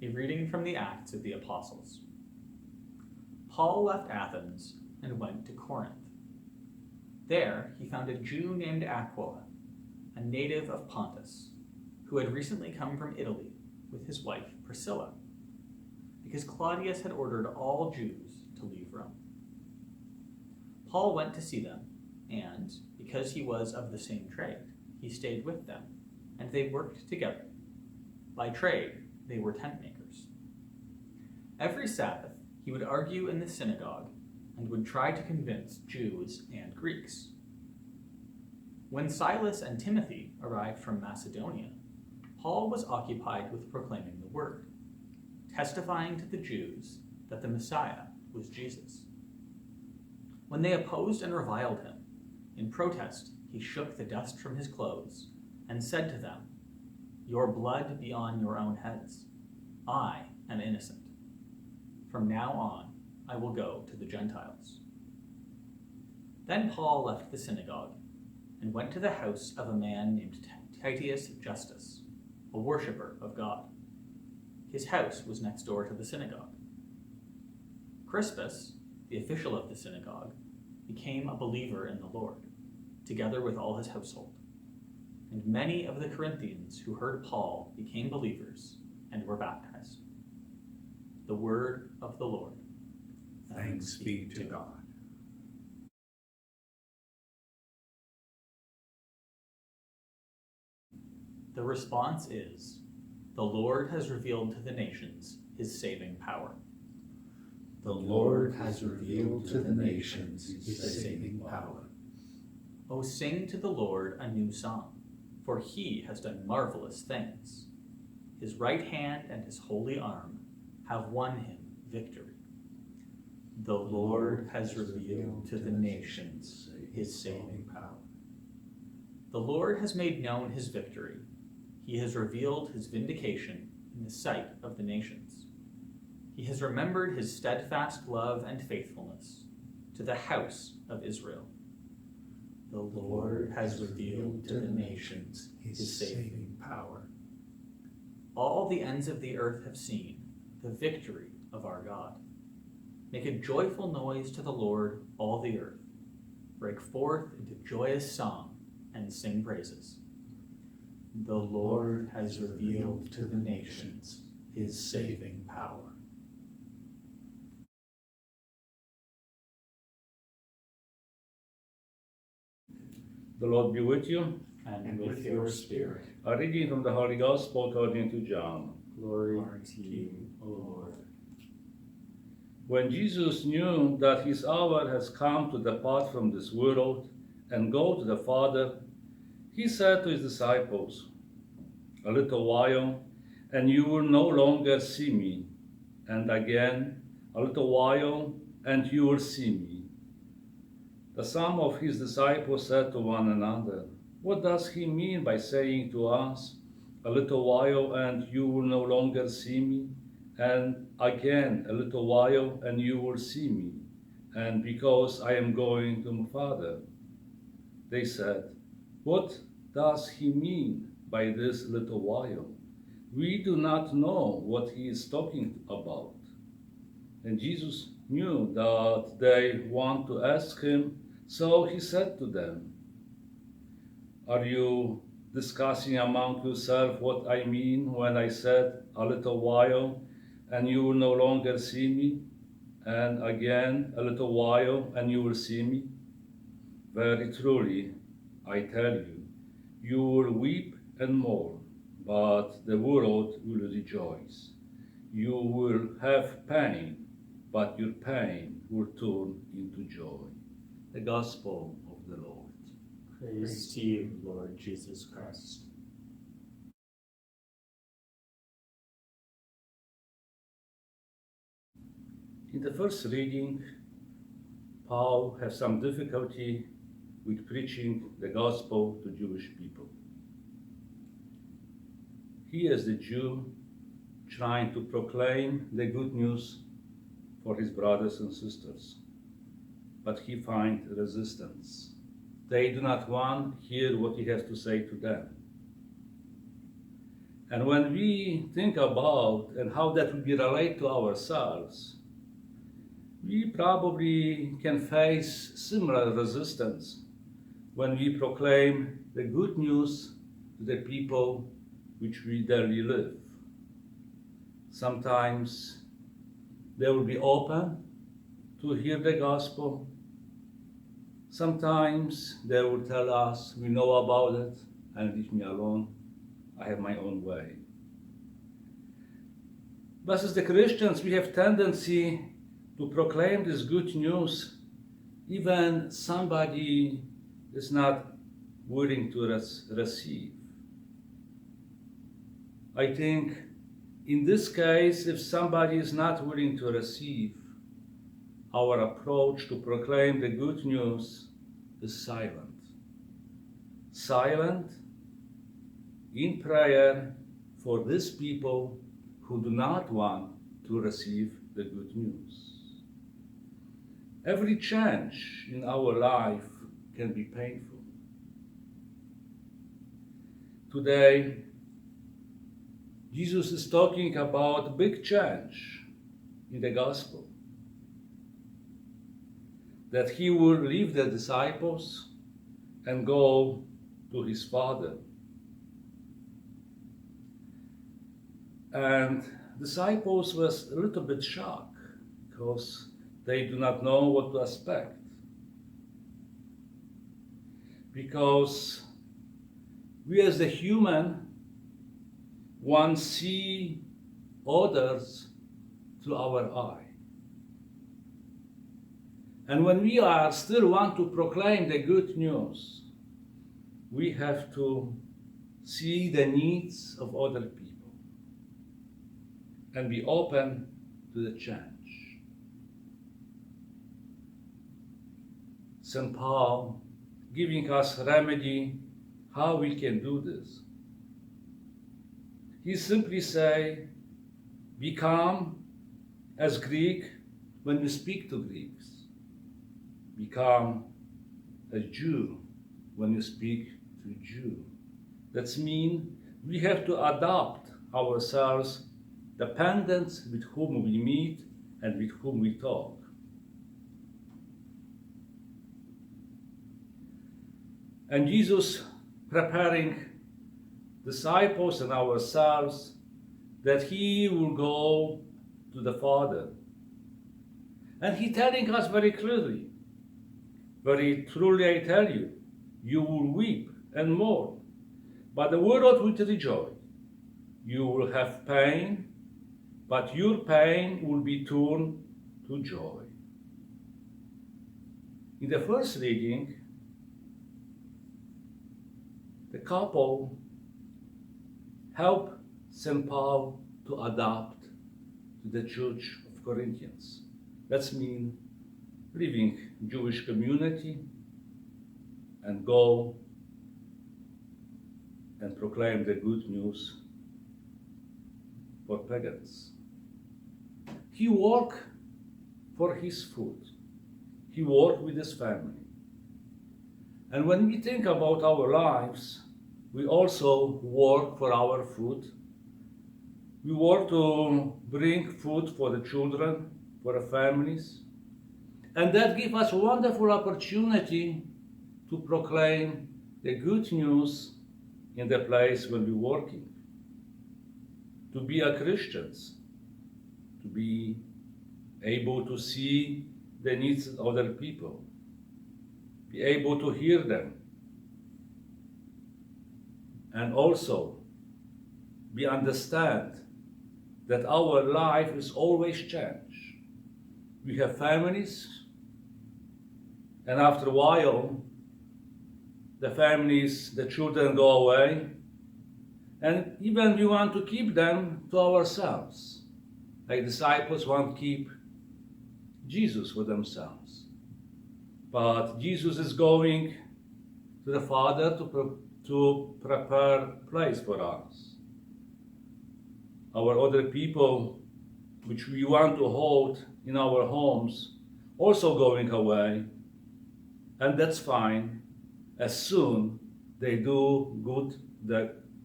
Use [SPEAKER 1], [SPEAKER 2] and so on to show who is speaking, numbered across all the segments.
[SPEAKER 1] A reading from the Acts of the Apostles. Paul left Athens and went to Corinth. There he found a Jew named Aquila, a native of Pontus, who had recently come from Italy with his wife Priscilla, because Claudius had ordered all Jews to leave Rome. Paul went to see them, and, because he was of the same trade, he stayed with them, and they worked together. By trade, they were tent makers. Every Sabbath, he would argue in the synagogue and would try to convince Jews and Greeks. When Silas and Timothy arrived from Macedonia, Paul was occupied with proclaiming the word, testifying to the Jews that the Messiah was Jesus. When they opposed and reviled him, in protest he shook the dust from his clothes and said to them, "Your blood be on your own heads. I am innocent. From now on, I will go to the Gentiles." Then Paul left the synagogue and went to the house of a man named Titus Justus, a worshipper of God. His house was next door to the synagogue. Crispus, the official of the synagogue, became a believer in the Lord, together with all his household. And many of the Corinthians who heard Paul became believers and were baptized. The word of the Lord.
[SPEAKER 2] Thanks be to God.
[SPEAKER 1] The response is, the Lord has revealed to the nations his saving power.
[SPEAKER 2] The Lord has revealed to the nations his saving power.
[SPEAKER 1] O sing to the Lord a new song, for he has done marvelous things. His right hand and his holy arm have won him victory. The Lord has revealed to the nations his saving power. The Lord has made known his victory. He has revealed his vindication in the sight of the nations. He has remembered his steadfast love and faithfulness to the house of Israel. The Lord has revealed to the nations his saving power. All the ends of the earth have seen the victory of our God. Make a joyful noise to the Lord, all the earth. Break forth into joyous song and sing praises. The Lord has revealed to the nations his saving power.
[SPEAKER 3] The Lord be with you.
[SPEAKER 1] And with your spirit.
[SPEAKER 3] A reading from the Holy Gospel according to John.
[SPEAKER 1] Glory to you, O Lord.
[SPEAKER 3] When Jesus knew that his hour has come to depart from this world and go to the Father, he said to his disciples, "A little while, and you will no longer see me, and again, a little while, and you will see me." Some of his disciples said to one another, "What does he mean by saying to us, 'A little while and you will no longer see me,' and again a little while and you will see me, and because I am going to my Father?" They said, "What does he mean by this little while? We do not know what he is talking about." And Jesus knew that they want to ask him, so he said to them, "Are you discussing among yourselves what I mean when I said, 'A little while, and you will no longer see me,' and again a little while, and you will see me? Very truly, I tell you, you will weep and mourn, but the world will rejoice. You will have pain, but your pain will turn into joy." The Gospel of the Lord.
[SPEAKER 1] Praise to you, Lord Jesus Christ.
[SPEAKER 3] In the first reading, Paul has some difficulty with preaching the gospel to Jewish people. He is the Jew trying to proclaim the good news for his brothers and sisters, but he finds resistance. They do not want to hear what he has to say to them. And when we think about and how that will be related to ourselves, we probably can face similar resistance when we proclaim the good news to the people which we daily live. Sometimes they will be open to hear the gospel. Sometimes they will tell us, we know about it, and leave me alone. I have my own way. But as the Christians, we have tendency to proclaim this good news even somebody is not willing to receive. I think in this case, if somebody is not willing to receive, our approach to proclaim the good news is silent. Silent in prayer for these people who do not want to receive the good news. Every change in our life can be painful. Today, Jesus is talking about a big change in the gospel. That he will leave the disciples and go to his Father. And disciples was a little bit shocked because they do not know what to expect. Because we as the human want to see others through our eye. And when we are still want to proclaim the good news, we have to see the needs of other people and be open to the change. St. Paul giving us remedy how we can do this. He simply say, become as Greek when you speak to Greeks. Become a Jew when you speak to Jew. That means we have to adapt ourselves dependent with whom we meet and with whom we talk. And Jesus preparing disciples and ourselves that he will go to the Father. And he telling us very clearly, very truly I tell you, you will weep and mourn, but the world will rejoice. You will have pain, but your pain will be turned to joy. In the first reading, the couple helped St. Paul to adapt to the Church of Corinthians. That means leaving Jewish community and go and proclaim the good news for pagans. He worked for his food. He worked with his family. And when we think about our lives, we also work for our food. We work to bring food for the children, for the families. And that gives us a wonderful opportunity to proclaim the good news in the place where we're working. To be a Christians, to be able to see the needs of other people, be able to hear them, and also we understand that our life is always change. We have families, and after a while, the families, the children go away, and even we want to keep them to ourselves. Like disciples want to keep Jesus for themselves. But Jesus is going to the Father to prepare a place for us. Our other people, which we want to hold in our homes, also going away, and that's fine. As soon they do good,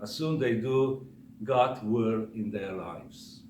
[SPEAKER 3] as soon they do God's will in their lives.